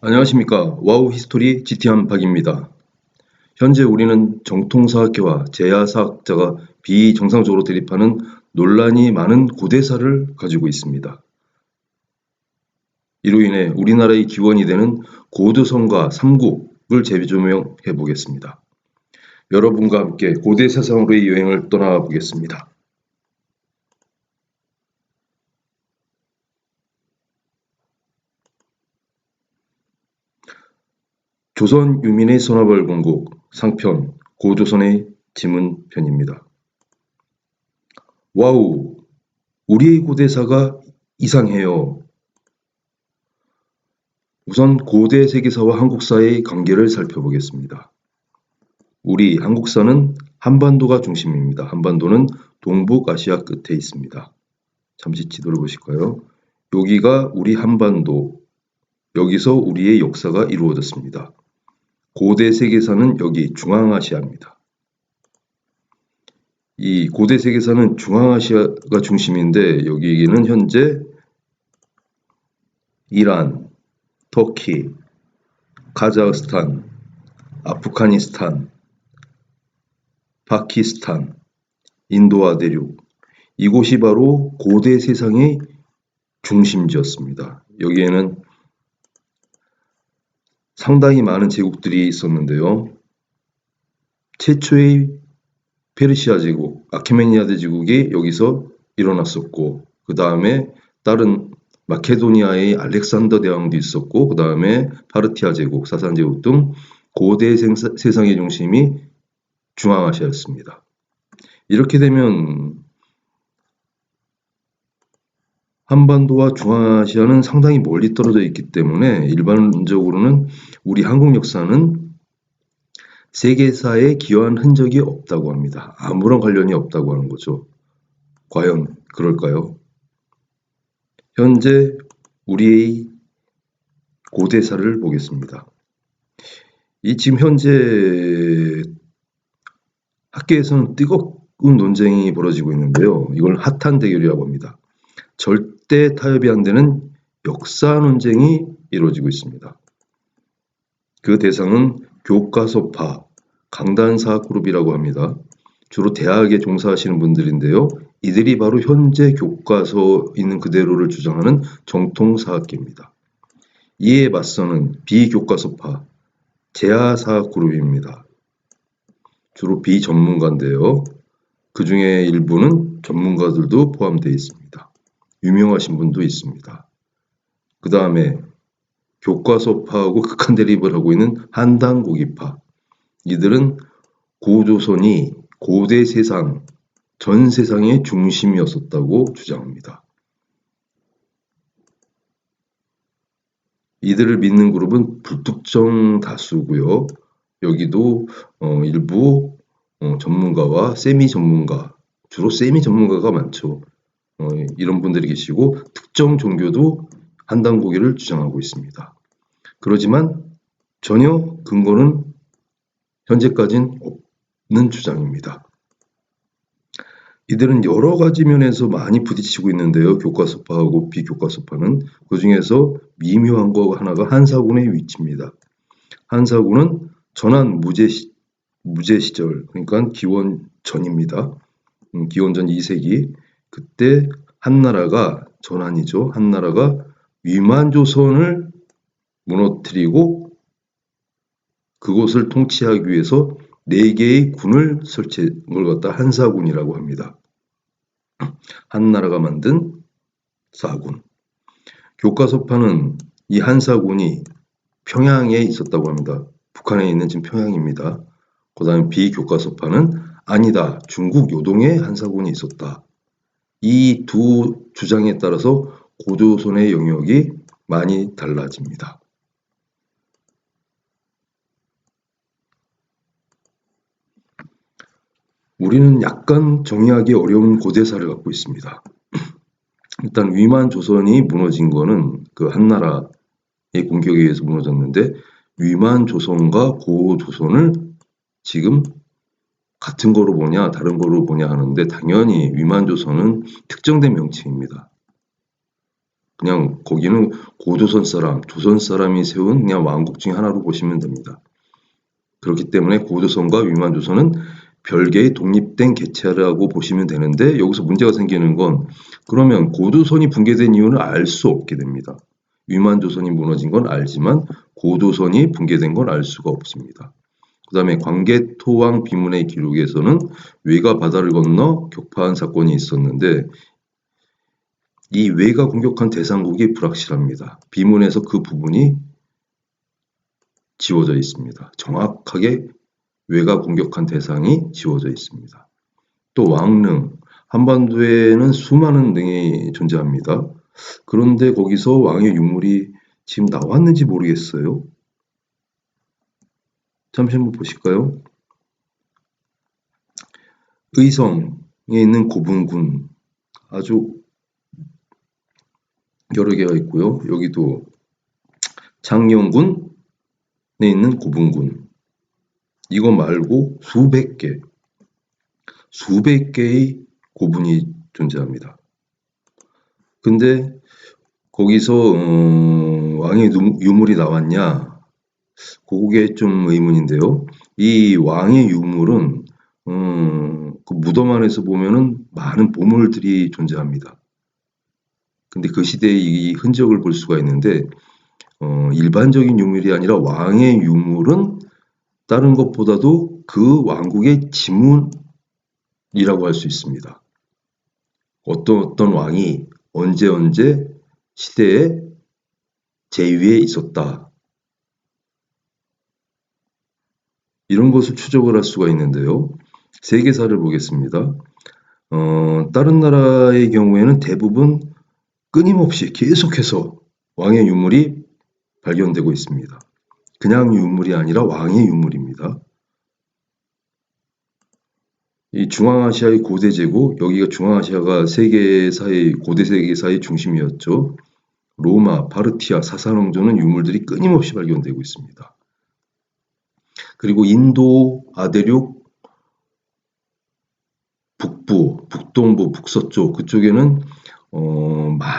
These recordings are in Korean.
안녕하십니까. 와우 히스토리 GT한 박입니다. 현재 우리는 정통사학계와 제야사학자가 비정상적으로 대립하는 논란이 많은 고대사를 가지고 있습니다. 이로 인해 우리나라의 기원이 되는 고두성과 삼국을 재조명해 보겠습니다. 여러분과 함께 고대 세상으로의 여행을 떠나보겠습니다. 조선 유민의 선화벌 공국 상편 고조선의 지문편입니다. 와우, 우리의 고대사가 이상해요. 우선 고대 세계사와 한국사의 관계를 살펴보겠습니다. 우리 한국사는 한반도가 중심입니다. 한반도는 동북아시아 끝에 있습니다. 잠시 지도를 보실까요? 여기가 우리 한반도, 여기서 우리의 역사가 이루어졌습니다. 고대 세계사는 여기 중앙아시아입니다. 이 고대 세계사는 중앙아시아가 중심인데 여기는 현재 이란, 터키, 카자흐스탄, 아프가니스탄, 파키스탄, 인도아 대륙, 이곳이 바로 고대 세상의 중심지였습니다. 여기에는 상당히 많은 제국들이 있었는데요. 최초의 페르시아 제국, 아케메니아드 제국이 여기서 일어났었고, 그 다음에 다른 마케도니아의 알렉산더 대왕도 있었고, 그 다음에 파르티아 제국, 사산 제국 등 고대 세상의 중심이 중앙아시아였습니다. 이렇게 되면 한반도와 중앙아시아는 상당히 멀리 떨어져 있기 때문에 일반적으로는 우리 한국 역사는 세계사에 기여한 흔적이 없다고 합니다. 아무런 관련이 없다고 하는 거죠. 과연 그럴까요? 현재 우리의 고대사를 보겠습니다. 이 지금 현재 학계에서는 뜨거운 논쟁이 벌어지고 있는데요. 이걸 핫한 대결이라고 합니다. 절대 타협이 안 되는 역사 논쟁이 이루어지고 있습니다. 그 대상은 교과서파, 강단사 그룹이라고 합니다. 주로 대학에 종사하시는 분들인데요. 이들이 바로 현재 교과서 있는 그대로를 주장하는 정통사학계입니다. 이에 맞서는 비교과서파, 제야사 그룹입니다. 주로 비전문가인데요. 그 중에 일부는 전문가들도 포함되어 있습니다. 유명하신 분도 있습니다. 그 다음에 교과서파하고 극한 대립을 하고 있는 한당고기파. 이들은 고조선이 고대 세상, 전 세상의 중심이었었다고 주장합니다. 이들을 믿는 그룹은 불특정 다수고요. 여기도 일부 전문가와 세미 전문가, 주로 세미 전문가가 많죠. 이런 분들이 계시고 특정 종교도 한당고기를 주장하고 있습니다. 그렇지만 전혀 근거는 현재까지는 없는 주장입니다. 이들은 여러 가지 면에서 많이 부딪히고 있는데요. 교과서파하고 비교과서파는 그 중에서 미묘한 거 하나가 한사군의 위치입니다. 한사군은 전한 무제 시절, 그러니까 기원 전입니다. 기원전 2세기 그때 한나라가 전한이죠. 한나라가 위만조선을 무너뜨리고 그곳을 통치하기 위해서 4개의 군을 설치한 걸 갖다 한사군이라고 합니다. 한나라가 만든 사군. 교과서파는 이 한사군이 평양에 있었다고 합니다. 북한에 있는 지금 평양입니다. 그 다음에 비교과서파는 아니다. 중국 요동에 한사군이 있었다. 이 두 주장에 따라서 고조선의 영역이 많이 달라집니다. 우리는 약간 정의하기 어려운 고대사를 갖고 있습니다. 일단 위만 조선이 무너진 거는 그 한나라의 공격에 의해서 무너졌는데 위만 조선과 고조선을 지금 같은 거로 보냐 다른 거로 보냐 하는데 당연히 위만 조선은 특정된 명칭입니다. 그냥 거기는 고조선 사람, 조선 사람이 세운 그냥 왕국 중에 하나로 보시면 됩니다. 그렇기 때문에 고조선과 위만조선은 별개의 독립된 개체라고 보시면 되는데 여기서 문제가 생기는 건 그러면 고조선이 붕괴된 이유는 알 수 없게 됩니다. 위만조선이 무너진 건 알지만 고조선이 붕괴된 건 알 수가 없습니다. 그 다음에 광개토왕 비문의 기록에서는 외가 바다를 건너 격파한 사건이 있었는데 이 외가 공격한 대상국이 불확실합니다. 비문에서 그 부분이 지워져 있습니다. 정확하게 외가 공격한 대상이 지워져 있습니다. 또 왕릉, 한반도에는 수많은 능이 존재합니다. 그런데 거기서 왕의 유물이 지금 나왔는지 모르겠어요. 잠시 한번 보실까요? 의성에 있는 고분군 아주 여러 개가 있고요. 여기도 장영군에 있는 고분군 이거 말고 수백 개의 고분이 존재합니다. 근데 거기서 왕의 유물이 나왔냐? 그게 좀 의문인데요. 이 왕의 유물은 그 무덤 안에서 보면은 많은 보물들이 존재합니다. 근데 그 시대의 이 흔적을 볼 수가 있는데 일반적인 유물이 아니라 왕의 유물은 다른 것보다도 그 왕국의 지문이라고 할 수 있습니다. 어떤 왕이 언제 시대에 제위에 있었다. 이런 것을 추적을 할 수가 있는데요. 세계사를 보겠습니다. 다른 나라의 경우에는 대부분 끊임없이 계속해서 왕의 유물이 발견되고 있습니다. 그냥 유물이 아니라 왕의 유물입니다. 이 중앙아시아의 고대 제국, 여기가 중앙아시아가 세계사의 고대 세계사의 중심이었죠. 로마, 파르티아, 사사왕조는 유물들이 끊임없이 발견되고 있습니다. 그리고 인도, 아대륙, 북부, 북동부, 북서쪽 그쪽에는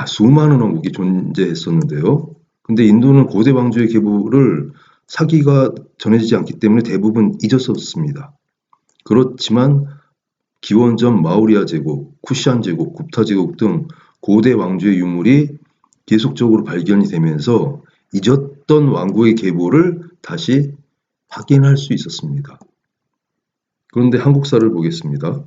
수많은 왕국이 존재했었는데요. 근데 인도는 고대 왕조의 계보를 사기가 전해지지 않기 때문에 대부분 잊었었습니다. 그렇지만 기원전 마우리아 제국, 쿠시안 제국, 굽타 제국 등 고대 왕조의 유물이 계속적으로 발견이 되면서 잊었던 왕국의 계보를 다시 확인할 수 있었습니다. 그런데 한국사를 보겠습니다.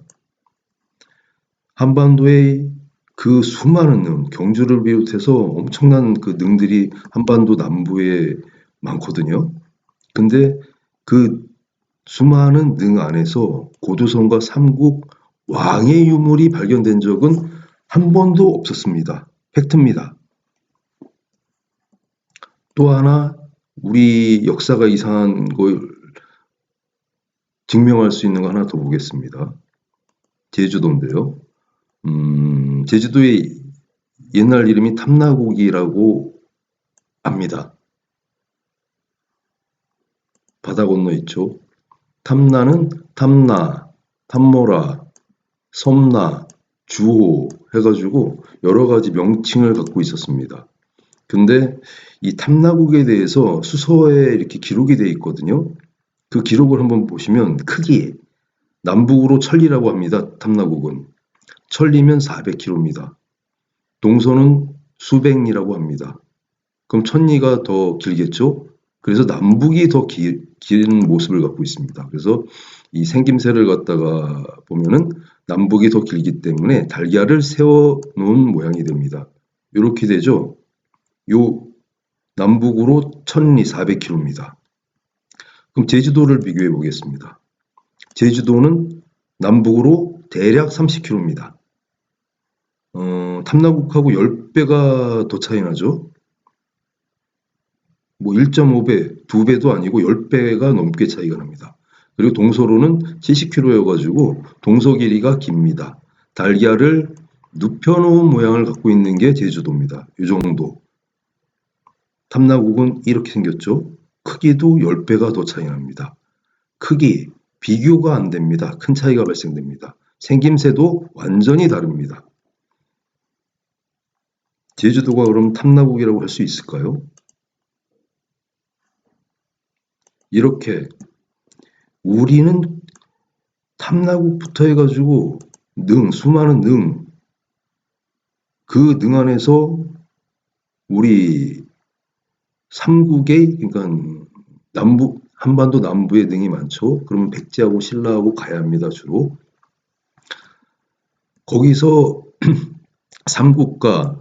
한반도의 그 수많은 능, 경주를 비롯해서 엄청난 그 능들이 한반도 남부에 많거든요. 근데 그 수많은 능 안에서 고조선과 삼국 왕의 유물이 발견된 적은 한 번도 없었습니다. 팩트입니다. 또 하나 우리 역사가 이상한 걸 증명할 수 있는 거 하나 더 보겠습니다. 제주도인데요. 제주도의 옛날 이름이 탐나고기라고 합니다. 바다 건너 있죠. 탐나는 탐나, 탐모라, 섬나, 주호 해가지고 여러 가지 명칭을 갖고 있었습니다. 근데 이 탐나국에 대해서 수서에 이렇게 기록이 되어 있거든요. 그 기록을 한번 보시면 크기, 남북으로 천리라고 합니다. 탐나국은. 천리면 400km입니다. 동서는 수백리라고 합니다. 그럼 천리가 더 길겠죠? 그래서 남북이 더 긴 모습을 갖고 있습니다. 그래서 이 생김새를 갖다가 보면은 남북이 더 길기 때문에 달걀을 세워 놓은 모양이 됩니다. 이렇게 되죠. 요 남북으로 천리 400km입니다. 그럼 제주도를 비교해 보겠습니다. 제주도는 남북으로 대략 30km입니다. 탐나국하고 10배가 더 차이 나죠. 뭐 1.5배, 2배도 아니고 10배가 넘게 차이가 납니다. 그리고 동서로는 70km여가지고 동서 길이가 깁니다. 달걀을 눕혀놓은 모양을 갖고 있는 게 제주도입니다. 이 정도. 탐나국은 이렇게 생겼죠. 크기도 10배가 더 차이 납니다. 크기, 비교가 안 됩니다. 큰 차이가 발생됩니다. 생김새도 완전히 다릅니다. 제주도가 그럼 탐나국이라고 할 수 있을까요? 이렇게 우리는 탐나국부터 해가지고 수많은 그 능 안에서 우리 삼국의, 그러니까 한반도 남부의 능이 많죠. 그러면 백제하고 신라하고 가야입니다, 주로. 거기서 삼국과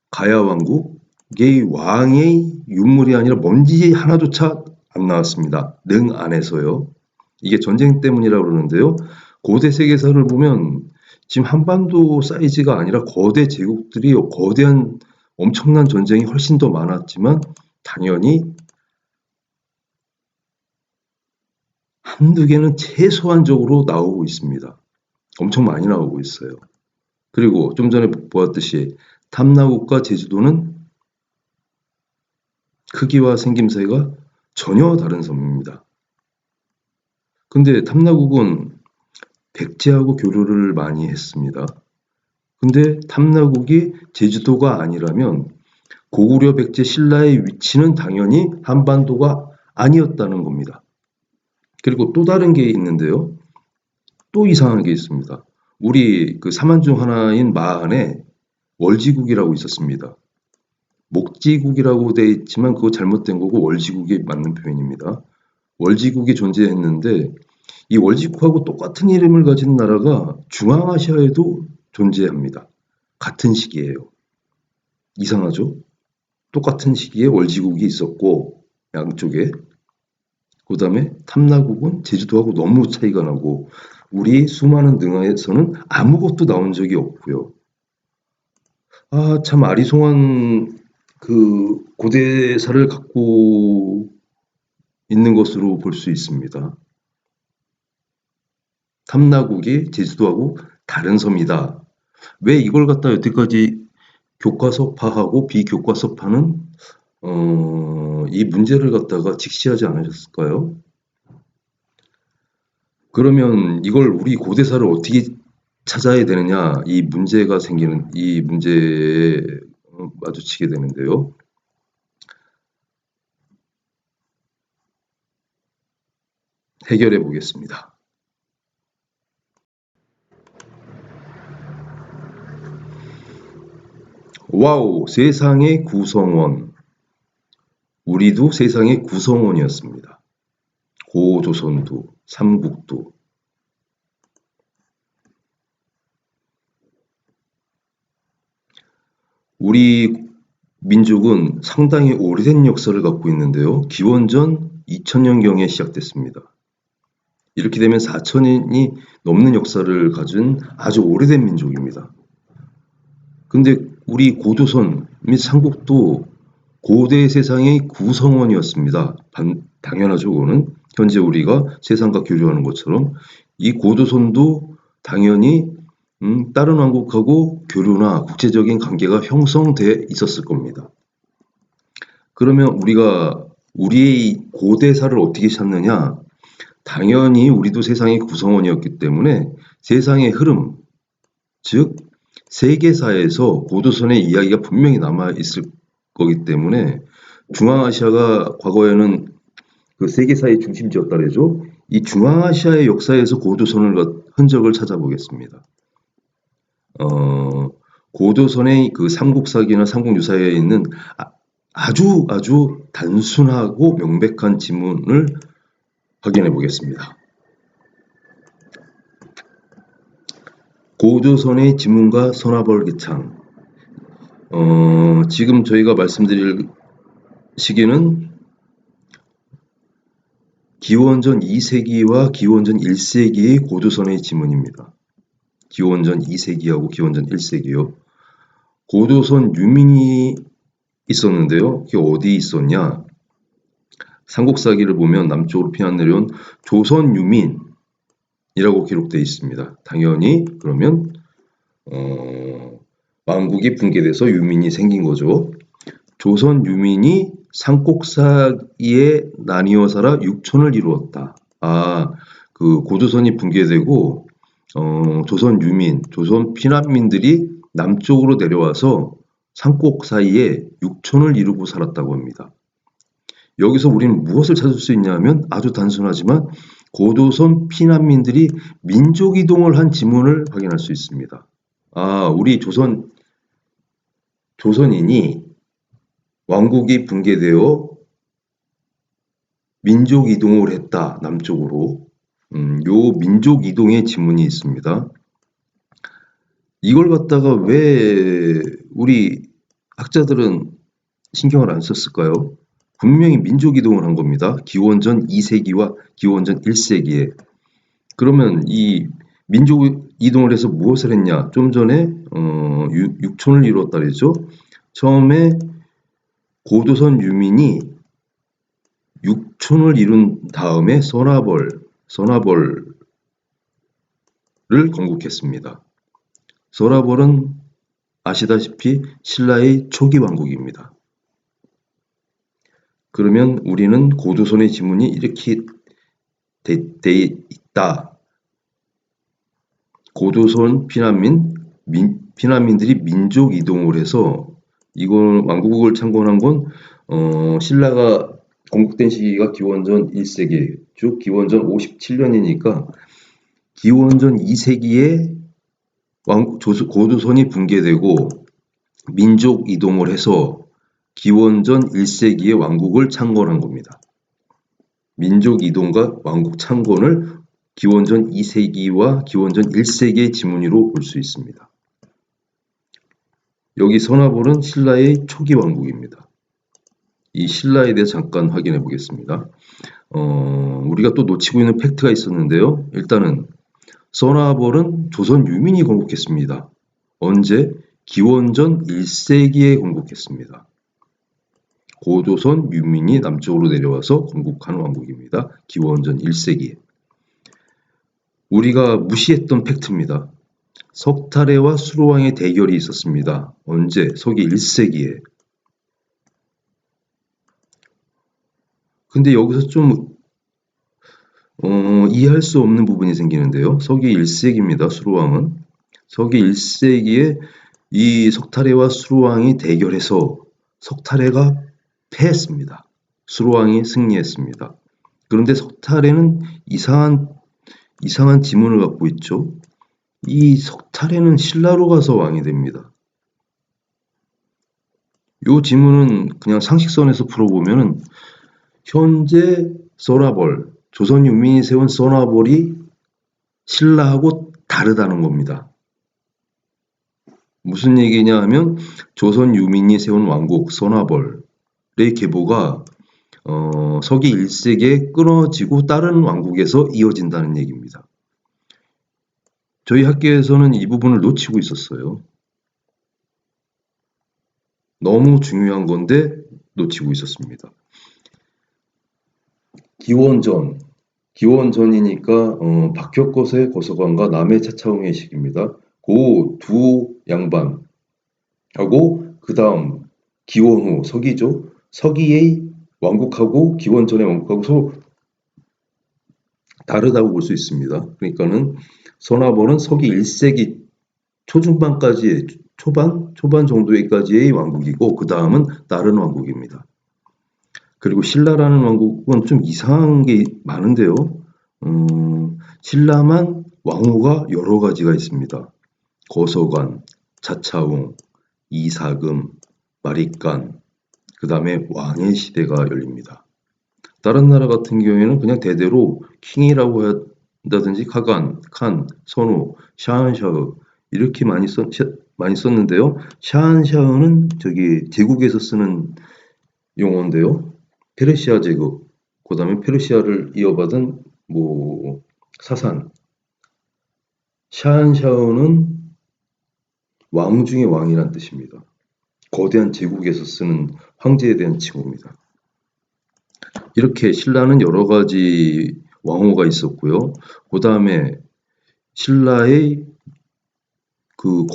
가야 왕국의 왕의 윤물이 아니라 먼지 하나조차 안 나왔습니다. 능 안에서요. 이게 전쟁 때문이라고 그러는데요. 고대 세계사를 보면 지금 한반도 사이즈가 아니라 거대 제국들이 거대한 엄청난 전쟁이 훨씬 더 많았지만 당연히 한두 개는 최소한적으로 나오고 있습니다. 엄청 많이 나오고 있어요. 그리고 좀 전에 보았듯이 탐나국과 제주도는 크기와 생김새가 전혀 다른 섬입니다. 근데 탐나국은 백제하고 교류를 많이 했습니다. 근데 탐나국이 제주도가 아니라면 고구려 백제 신라의 위치는 당연히 한반도가 아니었다는 겁니다. 그리고 또 다른 게 있는데요. 또 이상한 게 있습니다. 우리 그 사만 중 하나인 마한에 월지국이라고 있었습니다. 목지국이라고 돼 있지만 그거 잘못된 거고 월지국이 맞는 표현입니다. 월지국이 존재했는데 이 월지국하고 똑같은 이름을 가진 나라가 중앙아시아에도 존재합니다. 같은 시기예요. 이상하죠? 똑같은 시기에 월지국이 있었고 양쪽에 그 다음에 탐나국은 제주도하고 너무 차이가 나고 우리 수많은 능하에서는 아무것도 나온 적이 없고요. 참 아리송한 그 고대사를 갖고 있는 것으로 볼 수 있습니다. 탐나국이 제주도하고 다른 섬이다. 왜 이걸 갖다 여태까지 교과서파하고 비교과서파는 이 문제를 갖다가 직시하지 않으셨을까요? 그러면 이걸 우리 고대사를 어떻게 찾아야 되느냐, 이 문제에 마주치게 되는데요. 해결해 보겠습니다. 와우, 세상의 구성원. 우리도 세상의 구성원이었습니다. 고조선도, 삼국도. 우리 민족은 상당히 오래된 역사를 갖고 있는데요. 기원전 2000년경에 시작됐습니다. 이렇게 되면 4천년이 넘는 역사를 가진 아주 오래된 민족입니다. 근데 우리 고조선 및 삼국도 고대 세상의 구성원이었습니다. 당연하죠, 그거는. 현재 우리가 세상과 교류하는 것처럼 이 고조선도 당연히 다른 왕국하고 교류나 국제적인 관계가 형성돼 있었을 겁니다. 그러면 우리가 우리의 고대사를 어떻게 찾느냐? 당연히 우리도 세상의 구성원이었기 때문에 세상의 흐름, 즉 세계사에서 고조선의 이야기가 분명히 남아있을 거기 때문에 중앙아시아가 과거에는 그 세계사의 중심지였다 그러죠. 이 중앙아시아의 역사에서 고조선을 흔적을 찾아보겠습니다. 고조선의 그 삼국사기나 삼국유사에 있는 아주 단순하고 명백한 지문을 확인해 보겠습니다. 고조선의 지문과 선화벌기창. 지금 저희가 말씀드릴 시기는 기원전 2세기와 기원전 1세기의 고조선의 지문입니다. 기원전 2세기하고 기원전 1세기요. 고조선 유민이 있었는데요. 그게 어디 있었냐? 삼국사기를 보면 남쪽으로 피난 내려온 조선 유민이라고 기록되어 있습니다. 당연히 그러면 왕국이 붕괴돼서 유민이 생긴 거죠. 조선 유민이 삼국사기에 나뉘어 살아 육촌을 이루었다. 그 고조선이 붕괴되고 조선 유민, 조선 피난민들이 남쪽으로 내려와서 산골 사이에 육촌을 이루고 살았다고 합니다. 여기서 우리는 무엇을 찾을 수 있냐면 아주 단순하지만 고도선 피난민들이 민족 이동을 한 지문을 확인할 수 있습니다. 우리 조선인이 왕국이 붕괴되어 민족 이동을 했다, 남쪽으로. 요 민족 이동의 지문이 있습니다. 이걸 갖다가 왜 우리 학자들은 신경을 안 썼을까요? 분명히 민족 이동을 한 겁니다. 기원전 2세기와 기원전 1세기에. 그러면 이 민족 이동을 해서 무엇을 했냐? 좀 전에 육촌을 이뤘다 그랬죠. 처음에 고도선 유민이 육촌을 이룬 다음에 서나벌을 건국했습니다. 서나벌은 아시다시피 신라의 초기 왕국입니다. 그러면 우리는 고도선의 지문이 이렇게 돼 있다. 고도선 피난민들이 민족 이동을 해서 이건 왕국을 창건한 건 신라가 건국된 시기가 기원전 1세기, 즉 기원전 57년이니까 기원전 2세기에 고도선이 붕괴되고 민족 이동을 해서 기원전 1세기에 왕국을 창건한 겁니다. 민족 이동과 왕국 창건을 기원전 2세기와 기원전 1세기의 지문으로 볼 수 있습니다. 여기 서나벌은 신라의 초기 왕국입니다. 이 신라에 대해 잠깐 확인해 보겠습니다. 우리가 또 놓치고 있는 팩트가 있었는데요. 일단은 서나벌은 조선 유민이 건국했습니다. 언제? 기원전 1세기에 건국했습니다. 고도선 유민이 남쪽으로 내려와서 건국한 왕국입니다. 기원전 1세기에. 우리가 무시했던 팩트입니다. 석탈해와 수로왕의 대결이 있었습니다. 언제? 서기 1세기에. 근데 여기서 좀 이해할 수 없는 부분이 생기는데요. 서기 1세기입니다. 수로왕은. 서기 1세기에 이 석탈해와 수로왕이 대결해서 석탈해가 패했습니다. 수로왕이 승리했습니다. 그런데 석탈해는 이상한 지문을 갖고 있죠. 이 석탈해는 신라로 가서 왕이 됩니다. 이 지문은 그냥 상식선에서 풀어보면 현재 서나벌, 조선 유민이 세운 서나벌이 신라하고 다르다는 겁니다. 무슨 얘기냐 하면 조선 유민이 세운 왕국 서나벌의 계보가 서기 1세기에 끊어지고 다른 왕국에서 이어진다는 얘기입니다. 저희 학교에서는 이 부분을 놓치고 있었어요. 너무 중요한 건데 놓치고 있었습니다. 기원전이니까 박혁거세 거서관과 남해 차차홍의 시기입니다. 그 두 양반하고 그 다음 기원후 서기죠. 서기의 왕국하고 기원전의 왕국하고 서로 다르다고 볼 수 있습니다. 그러니까는 서나벌은 서기 1세기 초중반까지 초반 정도까지의 왕국이고 그 다음은 다른 왕국입니다. 그리고 신라라는 왕국은 좀 이상한 게 많은데요. 신라만 왕후가 여러 가지가 있습니다. 거서관, 차차홍, 이사금, 마립간, 그 다음에 왕의 시대가 열립니다. 다른 나라 같은 경우에는 그냥 대대로 킹이라고 한다든지 카간, 칸, 선우, 샤한샤흐 이렇게 많이 썼는데요. 샤한샤흐는 제국에서 쓰는 용어인데요. 페르시아 제국, 그 다음에 페르시아를 이어받은 사산. 샤한샤흐는 왕 중의 왕이란 뜻입니다. 거대한 제국에서 쓰는 황제에 대한 칭호입니다. 이렇게 신라는 여러 가지 왕후가 있었고요. 그 다음에 신라의 그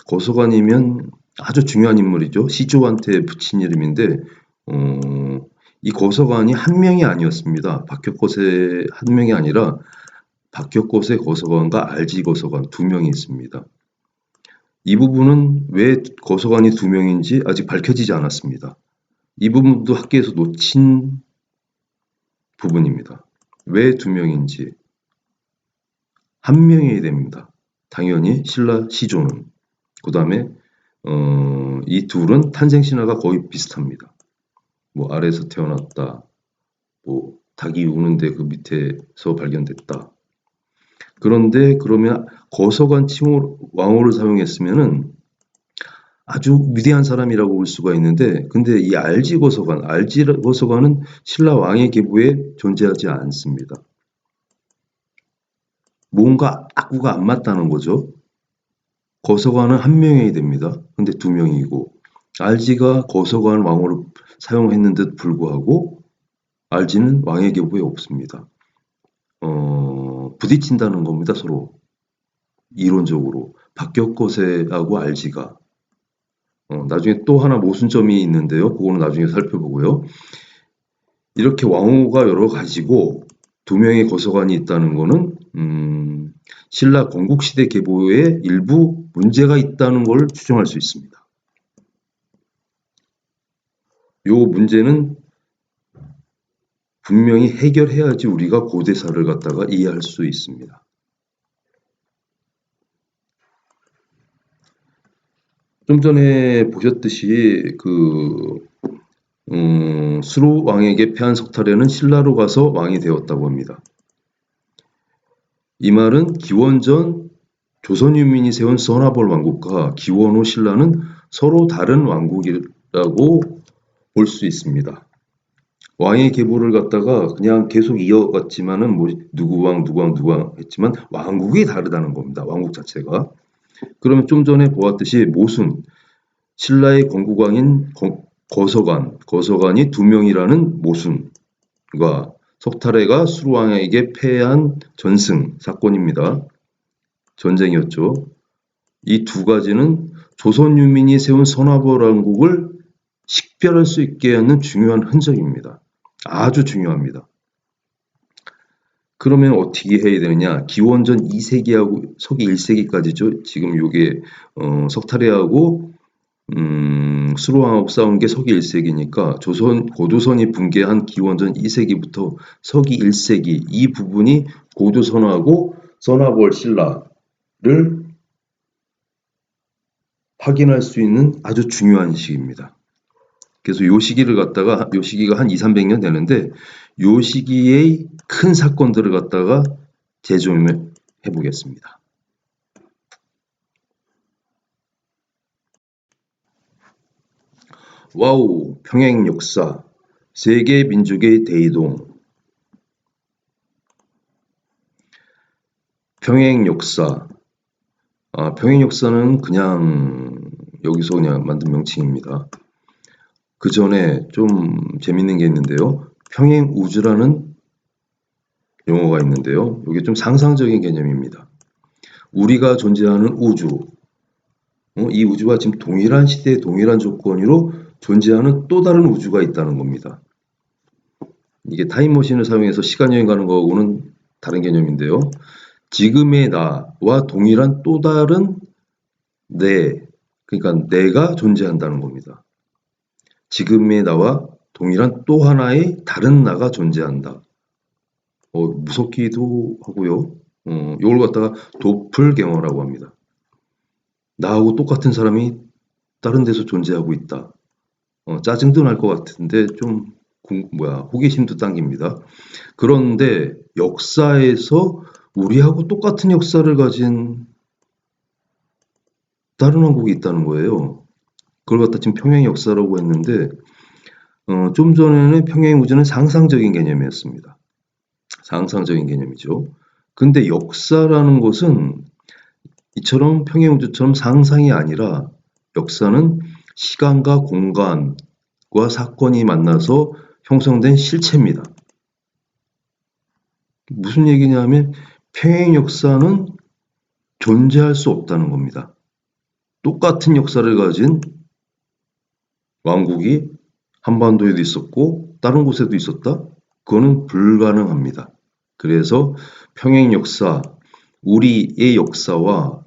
거서관이면 아주 중요한 인물이죠. 시조한테 붙인 이름인데 이 거서관이 한 명이 아니었습니다. 박혁거세 한 명이 아니라 박혁거세 거서관과 알지 거서관 두 명이 있습니다. 이 부분은 왜 거서관이 2명인지 아직 밝혀지지 않았습니다. 이 부분도 학계에서 놓친 부분입니다. 왜 2명인지. 1명이어야 됩니다. 당연히 신라 시조는. 그 다음에 이 둘은 탄생 신화가 거의 비슷합니다. 뭐 아래에서 태어났다. 뭐 닭이 우는데 그 밑에서 발견됐다. 그런데 그러면 거서관 칭호 왕호를 사용했으면은 아주 위대한 사람이라고 볼 수가 있는데, 근데 이 알지 거서관은 신라 왕의 계보에 존재하지 않습니다. 뭔가 악구가 안 맞다는 거죠. 거서관은 1명이 됩니다. 근데 2명이고, 알지가 거서관 왕호를 사용했는데도 불구하고 알지는 왕의 계보에 없습니다. 부딪힌다는 겁니다, 서로. 이론적으로. 박격거세하고 알지가. 나중에 또 하나 모순점이 있는데요. 그거는 나중에 살펴보고요. 이렇게 왕호가 여러 가지고 2명의 거서관이 있다는 거는 신라 건국시대 계보에 일부 문제가 있다는 걸 추정할 수 있습니다. 요 문제는 분명히 해결해야지 우리가 고대사를 갖다가 이해할 수 있습니다. 좀 전에 보셨듯이 수로 왕에게 패한 석탈에는 신라로 가서 왕이 되었다고 합니다. 이 말은 기원전 조선 유민이 세운 선화벌 왕국과 기원 후 신라는 서로 다른 왕국이라고 볼 수 있습니다. 왕의 계보를 갖다가 그냥 계속 이어갔지만은 뭐 누구 왕 했지만 왕국이 다르다는 겁니다. 왕국 자체가. 그러면 좀 전에 보았듯이 모순, 신라의 건국왕인 거서관이 2명이라는 모순과 석탈해가 수로왕에게 패한 전승 사건입니다. 전쟁이었죠. 이 2가지는 조선 유민이 세운 선화벌 왕국을 식별할 수 있게 하는 중요한 흔적입니다. 아주 중요합니다. 그러면 어떻게 해야 되느냐? 기원전 2세기하고 서기 1세기까지죠. 지금 요게 석탈해하고 수로왕하고 싸운 게 서기 1세기니까 고조선이 붕괴한 기원전 2세기부터 서기 1세기 이 부분이 고조선하고 선화벌 신라를 확인할 수 있는 아주 중요한 시기입니다. 그래서 요 시기가 한 200~300년 되는데 요 시기의 큰 사건들을 갖다가 재조명해 보겠습니다. 와우, 평행 역사, 세계 민족의 대이동. 평행 역사. 평행 역사는 그냥 여기서 그냥 만든 명칭입니다. 그 전에 좀 재밌는 게 있는데요. 평행 우주라는 용어가 있는데요. 이게 좀 상상적인 개념입니다. 우리가 존재하는 우주, 이 우주와 지금 동일한 시대에 동일한 조건으로 존재하는 또 다른 우주가 있다는 겁니다. 이게 타임머신을 사용해서 시간여행 가는 거하고는 다른 개념인데요. 지금의 나와 동일한 또 다른 그러니까 내가 존재한다는 겁니다. 지금의 나와 동일한 또 하나의 다른 나가 존재한다. 무섭기도 하고요. 이걸 갖다가 도플갱어라고 합니다. 나하고 똑같은 사람이 다른 데서 존재하고 있다. 짜증도 날 것 같은데 좀 호기심도 당깁니다. 그런데 역사에서 우리하고 똑같은 역사를 가진 다른 왕국이 있다는 거예요. 그걸 갖다 지금 평행 역사라고 했는데 좀 전에는 평행 우주는 상상적인 개념이었습니다. 상상적인 개념이죠. 근데 역사라는 것은 이처럼 평행 우주처럼 상상이 아니라 역사는 시간과 공간과 사건이 만나서 형성된 실체입니다. 무슨 얘기냐면 평행 역사는 존재할 수 없다는 겁니다. 똑같은 역사를 가진 왕국이 한반도에도 있었고 다른 곳에도 있었다? 그거는 불가능합니다. 그래서 평행 역사, 우리의 역사와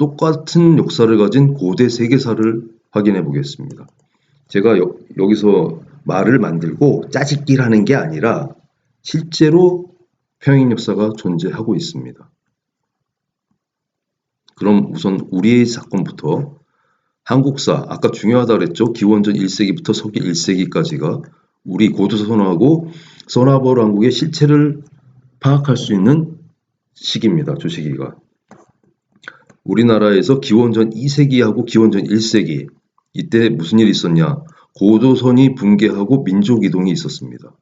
똑같은 역사를 가진 고대 세계사를 확인해 보겠습니다. 제가 여기서 말을 만들고 짜집기를 게 아니라 실제로 평행 역사가 존재하고 있습니다. 그럼 우선 우리의 사건부터 한국사, 아까 중요하다 그랬죠? 기원전 1세기부터 서기 1세기까지가 우리 고조선하고 서나벌 왕국의 실체를 파악할 수 있는 시기입니다. 저 시기가. 우리나라에서 기원전 2세기하고 기원전 1세기 이때 무슨 일이 있었냐? 고조선이 붕괴하고 민족 이동이 있었습니다.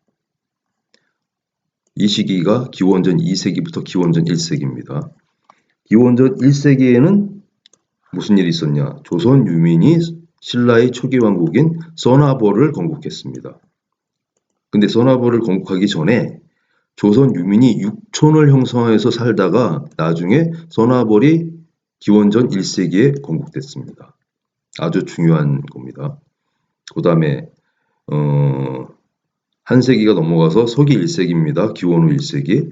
이 시기가 기원전 2세기부터 기원전 1세기입니다. 기원전 1세기에는 무슨 일이 있었냐? 조선 유민이 신라의 초기 왕국인 서나벌을 건국했습니다. 근데 서나벌을 건국하기 전에 조선 유민이 육촌을 형성해서 살다가 나중에 서나벌이 기원전 1세기에 건국됐습니다. 아주 중요한 겁니다. 그 다음에 한 세기가 넘어가서 서기 1세기입니다. 기원 후 1세기.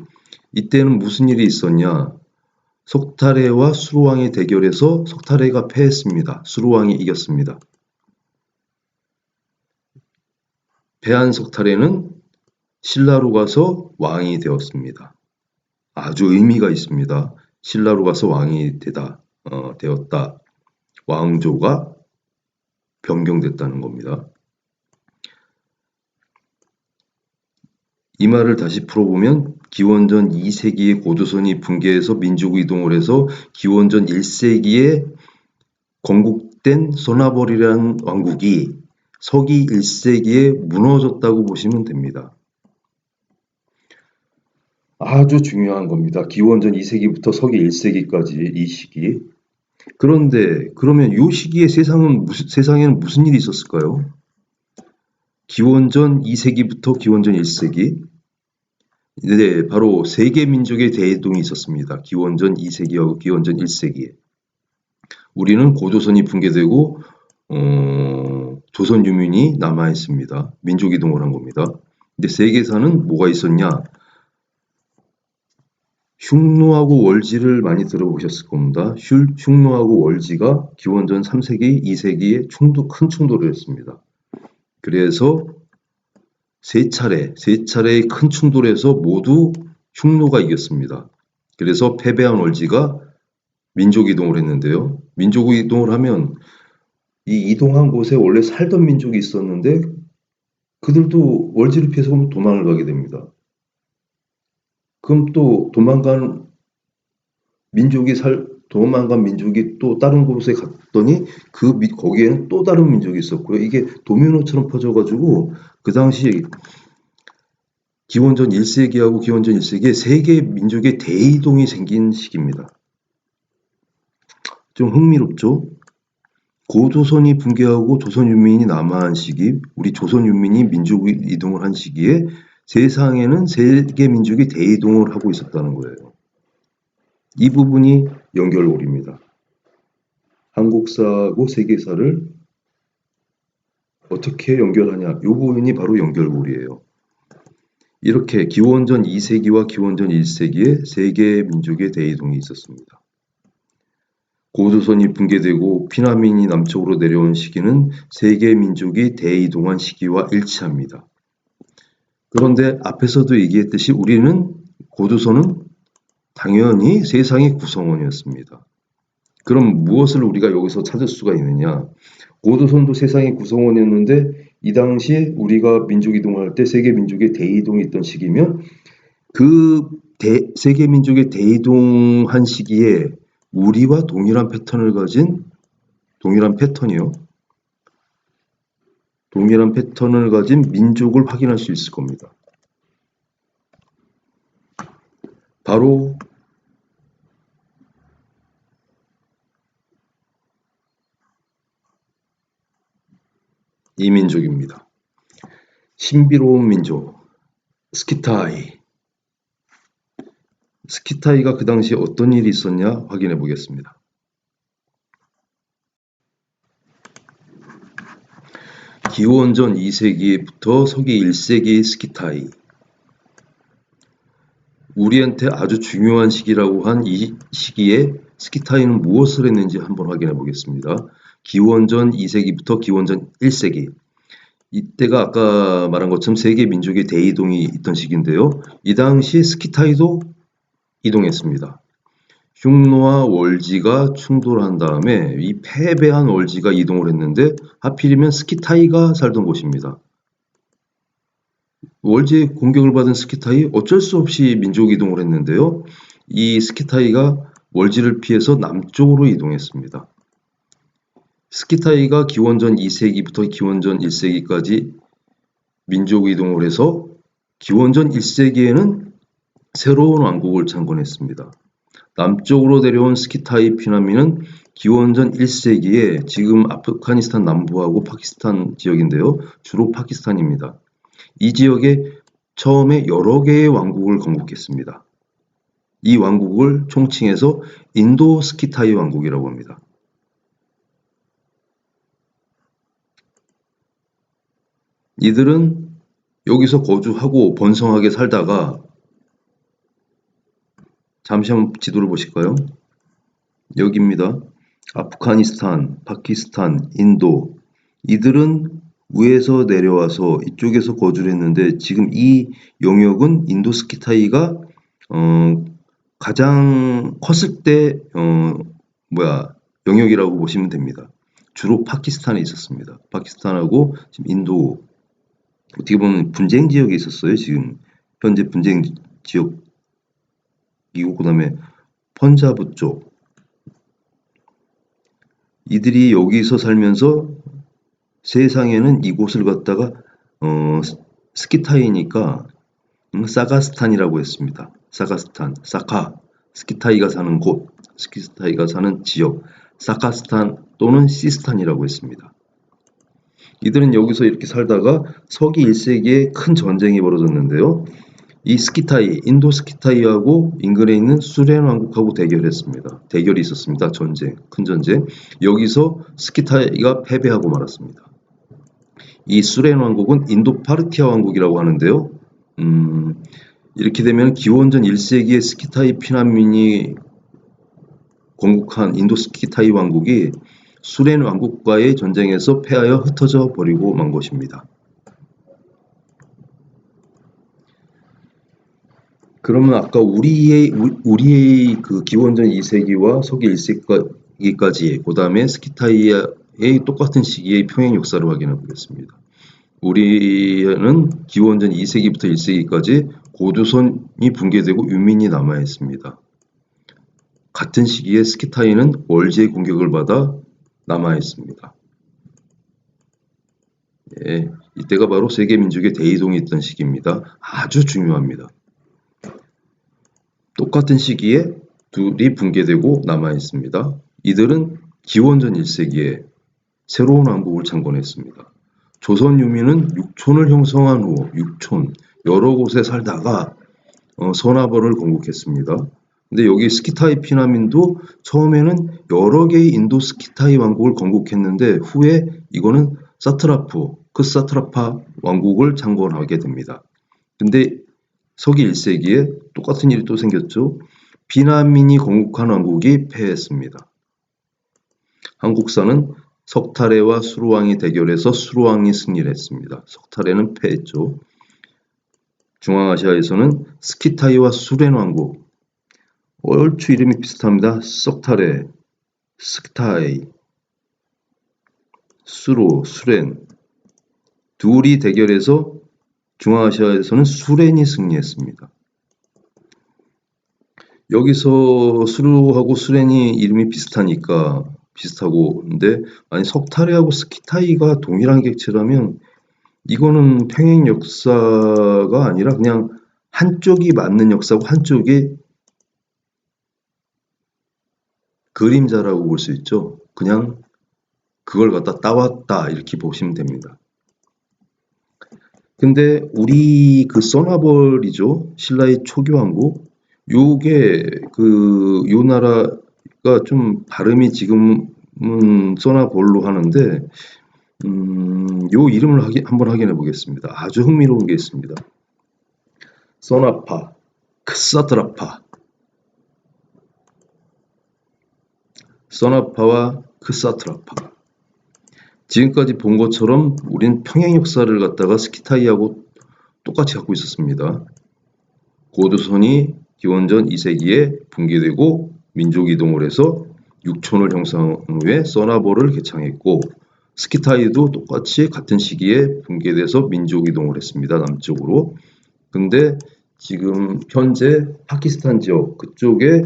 이때는 무슨 일이 있었냐? 석탈해와 수로왕의 대결에서 석탈해가 패했습니다. 수로왕이 이겼습니다. 패한 석탈해는 신라로 가서 왕이 되었습니다. 아주 의미가 있습니다. 신라로 가서 왕이 되었다. 왕조가 변경됐다는 겁니다. 이 말을 다시 풀어보면 기원전 2세기에 고조선이 붕괴해서 민족 이동을 해서 기원전 1세기에 건국된 서나벌이라는 왕국이 서기 1세기에 무너졌다고 보시면 됩니다. 아주 중요한 겁니다. 기원전 2세기부터 서기 1세기까지 이 시기. 그런데 그러면 이 시기에 세상에는 무슨 일이 있었을까요? 기원전 2세기부터 기원전 1세기. 네, 바로 세계 민족의 대이동이 있었습니다. 기원전 2세기하고 기원전 1세기에. 우리는 고조선이 붕괴되고 조선 유민이 남아 있습니다. 민족 이동을 한 겁니다. 근데 세계사는 뭐가 있었냐? 흉노하고 월지를 많이 들어보셨을 겁니다. 흉노하고 월지가 기원전 3세기, 2세기에 큰 충돌을 했습니다. 그래서 세 차례의 큰 충돌에서 모두 흉노가 이겼습니다. 그래서 패배한 월지가 민족 이동을 했는데요. 민족 이동을 하면 이 이동한 곳에 원래 살던 민족이 있었는데 그들도 월지를 피해서 도망을 가게 됩니다. 그럼 또 도망간 민족이 또 다른 곳에 갔더니 거기에는 또 다른 민족이 있었고요. 이게 도미노처럼 퍼져가지고 그 당시 기원전 1세기하고 기원전 1세기에 세계 민족의 대이동이 생긴 시기입니다. 좀 흥미롭죠? 고조선이 붕괴하고 조선 유민이 남아한 시기, 우리 조선 유민이 민족 이동을 한 시기에 세상에는 세계 민족이 대이동을 하고 있었다는 거예요. 이 부분이 연결고리입니다. 한국사하고 세계사를 어떻게 연결하냐? 이 부분이 바로 연결고리예요. 이렇게 기원전 2세기와 기원전 1세기에 세계 민족의 대이동이 있었습니다. 고조선이 붕괴되고 피난민이 남쪽으로 내려온 시기는 세계 민족이 대이동한 시기와 일치합니다. 그런데 앞에서도 얘기했듯이 고조선은 당연히 세상의 구성원이었습니다. 그럼 무엇을 우리가 여기서 찾을 수가 있느냐? 고조선도 세상의 구성원이었는데 이 당시 우리가 민족 이동할 때 세계 민족의 대이동이 있던 시기면 그 세계 민족의 대이동한 시기에 우리와 동일한 패턴을 가진 동일한 패턴을 가진 민족을 확인할 수 있을 겁니다. 바로 이 민족입니다. 신비로운 민족, 스키타이. 스키타이가 그 당시에 어떤 일이 있었냐 확인해 보겠습니다. 기원전 2세기부터 서기 1세기 스키타이. 우리한테 아주 중요한 시기라고 한 이 시기에 스키타이는 무엇을 했는지 한번 확인해 보겠습니다. 기원전 2세기부터 기원전 1세기. 이때가 아까 말한 것처럼 세계 민족의 대이동이 있던 시기인데요. 이 당시 스키타이도 이동했습니다. 흉노와 월지가 충돌한 다음에 이 패배한 월지가 이동을 했는데 하필이면 스키타이가 살던 곳입니다. 월지의 공격을 받은 스키타이 어쩔 수 없이 민족 이동을 했는데요. 이 스키타이가 월지를 피해서 남쪽으로 이동했습니다. 스키타이가 기원전 2세기부터 기원전 1세기까지 민족 이동을 해서 기원전 1세기에는 새로운 왕국을 창건했습니다. 남쪽으로 내려온 스키타이 피난민은 기원전 1세기에 지금 아프가니스탄 남부하고 파키스탄 지역인데요. 주로 파키스탄입니다. 이 지역에 처음에 여러 개의 왕국을 건국했습니다. 이 왕국을 총칭해서 인도 스키타이 왕국이라고 합니다. 이들은 여기서 거주하고 번성하게 살다가 잠시 한번 지도를 보실까요? 여기입니다. 아프가니스탄, 파키스탄, 인도. 이들은 위에서 내려와서 이쪽에서 거주를 했는데 지금 이 영역은 인도 스키타이가 가장 컸을 때 영역이라고 보시면 됩니다. 주로 파키스탄에 있었습니다. 파키스탄하고 지금 인도 어떻게 보면 분쟁 지역에 있었어요. 지금 현재 분쟁 지역이고 그다음에 펀자브 쪽 이들이 여기서 살면서 세상에는 이곳을 갖다가 스키타이니까 사가스탄이라고 했습니다. 사가스탄, 사카, 스키타이가 사는 곳, 스키타이가 사는 지역, 사카스탄 또는 시스탄이라고 했습니다. 이들은 여기서 이렇게 살다가 서기 1세기에 큰 전쟁이 벌어졌는데요. 이 스키타이, 인도 스키타이하고 인근에 있는 수렌 왕국하고 대결했습니다. 대결이 있었습니다. 전쟁, 큰 전쟁. 여기서 스키타이가 패배하고 말았습니다. 이 수렌 왕국은 인도 파르티아 왕국이라고 하는데요. 이렇게 되면 기원전 1세기에 스키타이 피난민이 건국한 인도 스키타이 왕국이 수렌 왕국과의 전쟁에서 패하여 흩어져 버리고 만 것입니다. 그러면 아까 우리의 그 기원전 2세기와 서기 1세기까지 그 다음에 스키타이의 똑같은 시기의 평행 역사를 확인해 보겠습니다. 우리는 기원전 2세기부터 1세기까지 고조선이 붕괴되고 유민이 남아 있습니다. 같은 시기에 스키타이는 월제의 공격을 받아 남아 있습니다. 예, 이때가 바로 세계 민족의 대이동이 있던 시기입니다. 아주 중요합니다. 똑같은 시기에 둘이 붕괴되고 남아 있습니다. 이들은 기원전 1세기에 새로운 왕국을 창건했습니다. 조선 유민은 육촌을 형성한 후 육촌 여러 곳에 살다가 서나벌을 건국했습니다. 근데 여기 스키타이 피난민도 처음에는 여러 개의 인도 스키타이 왕국을 건국했는데 후에 이거는 사트라파 왕국을 창건하게 됩니다. 근데 서기 1세기에 똑같은 일이 또 생겼죠. 피난민이 건국한 왕국이 패했습니다. 한국사는 석타래와 수루왕이 대결해서 수루왕이 승리를 했습니다. 석타래는 패했죠. 중앙아시아에서는 스키타이와 수렌 왕국, 얼추 이름이 비슷합니다. 석타래, 스키타이, 수로, 수렌 둘이 대결해서 중앙아시아에서는 수렌이 승리했습니다. 여기서 수루하고 수렌이 이름이 비슷하고 근데 아니 석타래하고 스키타이가 동일한 객체라면 이거는 평행 역사가 아니라 그냥 한쪽이 맞는 역사고 한쪽이 그림자라고 볼 수 있죠. 그냥 그걸 갖다 따왔다 이렇게 보시면 됩니다. 근데 우리 그 써나벌이죠. 신라의 초기 왕국. 요게 요 나라가 좀 발음이 지금은 써나벌로 하는데 요 이름을 한번 확인해 보겠습니다. 아주 흥미로운 게 있습니다. 써나파, 크사드라파. 써나파와 크사트라파. 지금까지 본 것처럼 우린 평행 역사를 갖다가 스키타이하고 똑같이 갖고 있었습니다. 고조선이 기원전 2세기에 붕괴되고 민족 이동을 해서 육촌을 형성한 후에 써나보를 개창했고, 스키타이도 똑같이 같은 시기에 붕괴돼서 민족 이동을 했습니다. 남쪽으로. 근데 지금 현재 파키스탄 지역 그쪽에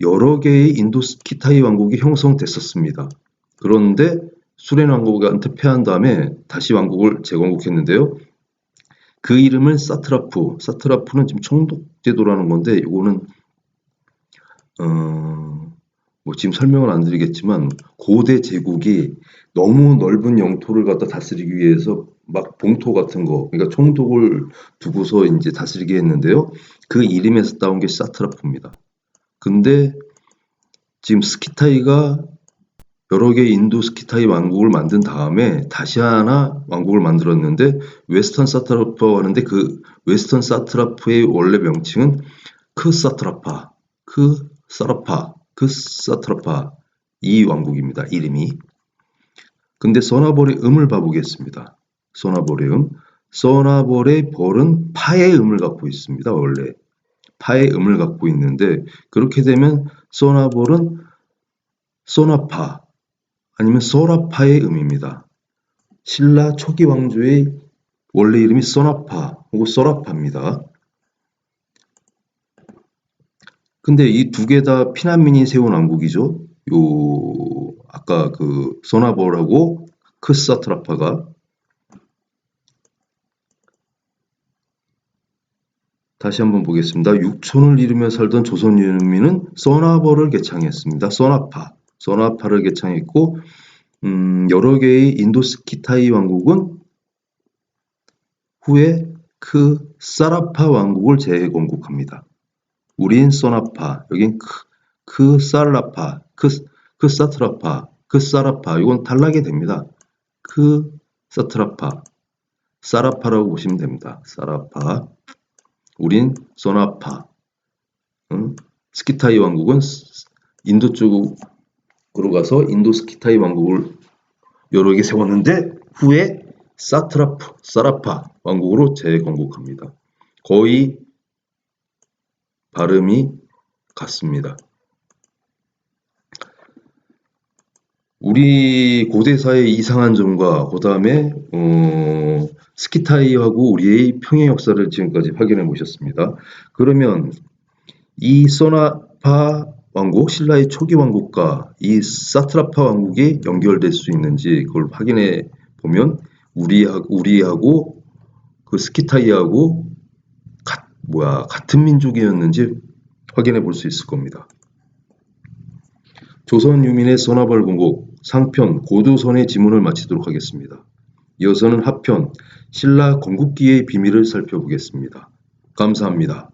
여러 개의 인도 스키타이 왕국이 형성됐었습니다. 그런데 수레 왕국한테 패한 다음에 다시 왕국을 재건국했는데요. 그 이름은 사트라프는 지금 총독제도라는 건데, 이거는 뭐 지금 설명을 안 드리겠지만 고대 제국이 너무 넓은 영토를 갖다 다스리기 위해서 막 봉토 같은 거, 그러니까 총독을 두고서 이제 다스리게 했는데요. 그 이름에서 따온 게 사트라프입니다. 근데 지금 스키타이가 여러 개의 인도 스키타이 왕국을 만든 다음에 다시 하나 왕국을 만들었는데, 웨스턴 사트라프라고 하는데 그 웨스턴 사트라프의 원래 명칭은 크사트라파 이 왕국입니다. 이름이. 근데 써나볼의 음을 봐보겠습니다. 써나볼의 음. 써나볼의 볼은 파의 음을 갖고 있습니다. 원래 파의 음을 갖고 있는데, 그렇게 되면 써나볼은 소나파 아니면 소라파의 음입니다. 신라 초기 왕조의 원래 이름이 소나파 혹은 소라파입니다. 근데 이 두 개 다 피난민이 세운 왕국이죠. 아까 그 소나볼하고 크사트라파가. 다시 한번 보겠습니다. 육촌을 이루며 살던 조선 유민은 써나볼을 개창했습니다. 써나파를 개창했고, 여러 개의 인도 스키타이 왕국은 후에 사라파 왕국을 재건국합니다. 우린 써나파, 여긴 사라파, 사라파, 이건 탈락이 됩니다. 사라파라고 보시면 됩니다. 사라파, 우린 써나파. 스키타이 왕국은 인도 쪽으로 가서 인도 스키타이 왕국을 여러 개 세웠는데 후에 사라파 왕국으로 재건국합니다. 거의 발음이 같습니다. 우리 고대사의 이상한 점과 그 다음에 스키타이하고 우리의 평행 역사를 지금까지 확인해 보셨습니다. 그러면 이 써나파 왕국, 신라의 초기 왕국과 이 사트라파 왕국이 연결될 수 있는지 그걸 확인해 보면 우리하고 그 스키타이하고 같은 민족이었는지 확인해 볼 수 있을 겁니다. 조선 유민의 써나볼 공국 상편 고조선의 지문을 마치도록 하겠습니다. 이어서는 하편 신라 건국기의 비밀을 살펴보겠습니다. 감사합니다.